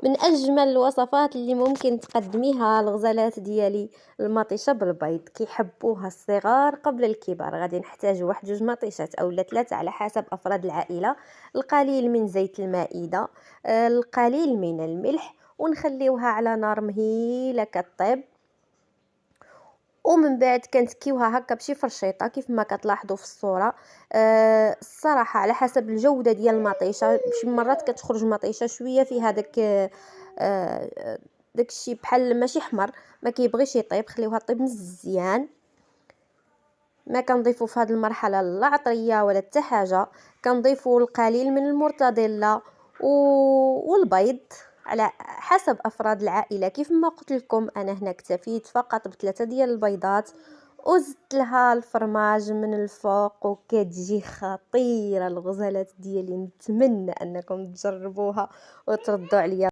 من اجمل الوصفات اللي ممكن تقدميها الغزالات ديالي المطيشه بالبيض، كيحبوها الصغار قبل الكبار. غادي نحتاج واحد جوج مطيشات اولا ثلاثه على حسب افراد العائله، القليل من زيت المائده، القليل من الملح، ونخليوها على نار مهيله كطيب. ومن بعد كنتكيوها هكا بشي فرشيطه كيف ما كتلاحظوا في الصوره. الصراحه على حسب الجوده ديال المطيشه، شي مرات كتخرج مطيشه شويه فيها داكشي بحال ماشي حمر، ما كيبغيش يطيب، خليوها طيب مزيان. ما كنضيفوا في هذه المرحله لا عطريه ولا حتى حاجه، كنضيفوا القليل من المرتديلا والبيض على حسب افراد العائله. كيف ما قلت لكم انا هنا اكتفيت فقط بثلاثه ديال البيضات، وزدت لها الفرماج من الفوق، وكتجي خطيره الغزالات ديالي. نتمنى انكم تجربوها وتردوا عليا